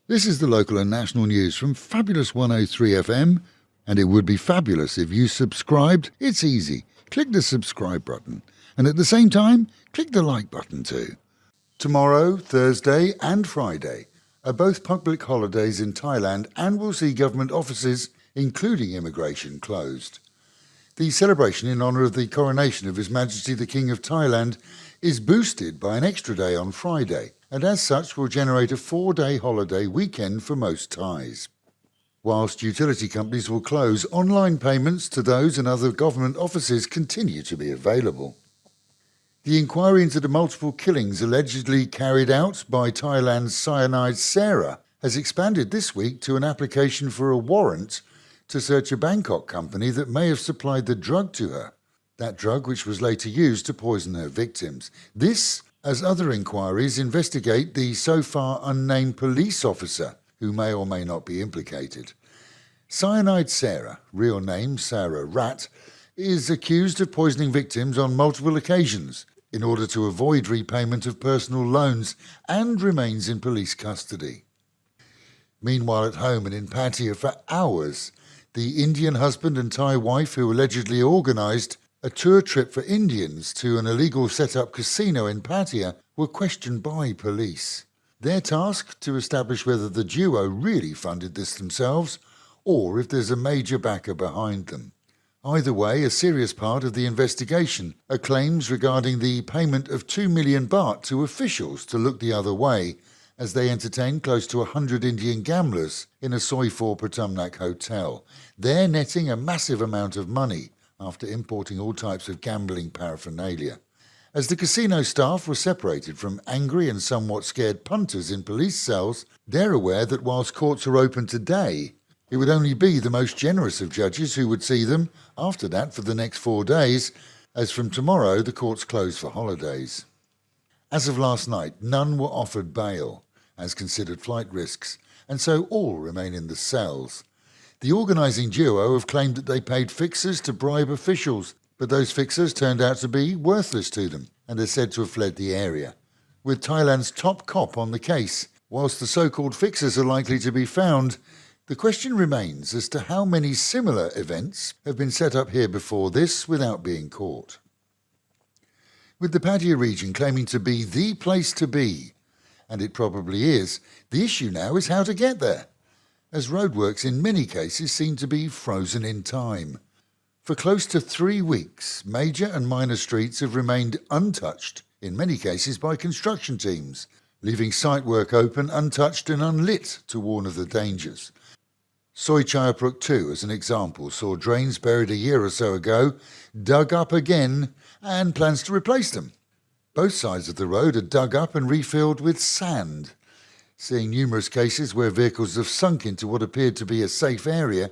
This is the local and national news from Fabulous 103 FM, and it would be fabulous if you subscribed. It's easy. Click the subscribe button, and at the same time, click the like button too. Tomorrow, Thursday and Friday are both public holidays in Thailand and will see government offices, including immigration, closed. The celebration in honour of the coronation of His Majesty the King of Thailand is boosted by an extra day on Friday, and as such will generate a 4-day holiday weekend for most Thais. Whilst utility companies will close, online payments to those and other government offices continue to be available. The inquiry into the multiple killings allegedly carried out by Thailand's Cyanide Sarah has expanded this week to an application for a warrant to search a Bangkok company that may have supplied the drug to her, that drug which was later used to poison her victims. This, as other inquiries investigate the so far unnamed police officer who may or may not be implicated. Cyanide Sarah, real name Sarah Rat, is accused of poisoning victims on multiple occasions in order to avoid repayment of personal loans and remains in police custody. Meanwhile, at home and in Pattaya for hours, the Indian husband and Thai wife who allegedly organised a tour trip for Indians to an illegal set-up casino in Pattaya were questioned by police. Their task to establish whether the duo really funded this themselves or if there's a major backer behind them. Either way, a serious part of the investigation are claims regarding the payment of 2 million baht to officials to look the other way as they entertained close to 100 Indian gamblers in a Soi 4 Patumnak hotel. They're netting a massive amount of money after importing all types of gambling paraphernalia. As the casino staff were separated from angry and somewhat scared punters in police cells, they're aware that whilst courts are open today, it would only be the most generous of judges who would see them after that for the next 4 days, as from tomorrow the courts close for holidays. As of last night, none were offered bail, as considered flight risks, and so all remain in the cells. The organising duo have claimed that they paid fixers to bribe officials, but those fixers turned out to be worthless to them and are said to have fled the area. With Thailand's top cop on the case, whilst the so-called fixers are likely to be found, the question remains as to how many similar events have been set up here before this without being caught. With the Pattaya region claiming to be the place to be, and it probably is, the issue now is how to get there, as roadworks in many cases seem to be frozen in time. For close to 3 weeks, major and minor streets have remained untouched, in many cases by construction teams, leaving site work open, untouched and unlit to warn of the dangers. Soi Chayapruk 2, as an example, saw drains buried a year or so ago, dug up again, and plans to replace them. Both sides of the road are dug up and refilled with sand, seeing numerous cases where vehicles have sunk into what appeared to be a safe area,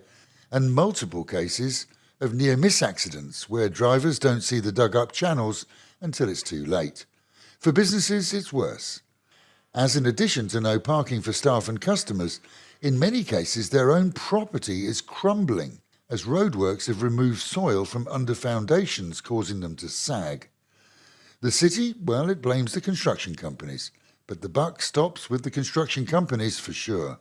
and multiple cases of near-miss accidents where drivers don't see the dug-up channels until it's too late. For businesses, it's worse, as in addition to no parking for staff and customers, in many cases their own property is crumbling as roadworks have removed soil from under foundations, causing them to sag. The city, well, it blames the construction companies, but the buck stops with the construction companies for sure.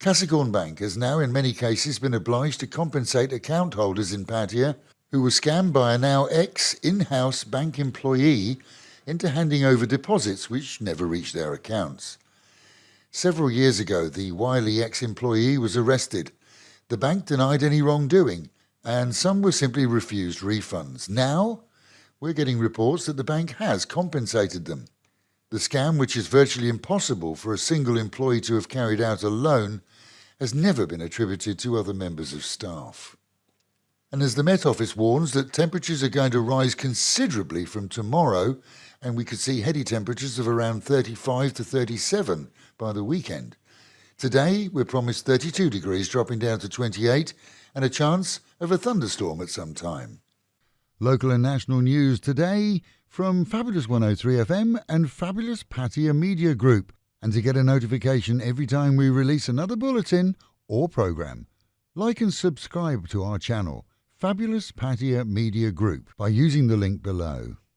Kasikorn Bank has now in many cases been obliged to compensate account holders in Pattaya who were scammed by a now ex-in-house bank employee into handing over deposits which never reached their accounts. Several years ago, the wily ex-employee was arrested. The bank denied any wrongdoing, and some were simply refused refunds. Now, we're getting reports that the bank has compensated them. The scam, which is virtually impossible for a single employee to have carried out alone, has never been attributed to other members of staff. And as the Met Office warns that temperatures are going to rise considerably from tomorrow, and we could see heady temperatures of around 35 to 37 by the weekend. Today, we're promised 32 degrees dropping down to 28 and a chance of a thunderstorm at some time. Local and national news today from Fabulous 103 FM and Fabulous Pattaya Media Group. And to get a notification every time we release another bulletin or program, like and subscribe to our channel, Fabulous Pattaya Media Group, by using the link below.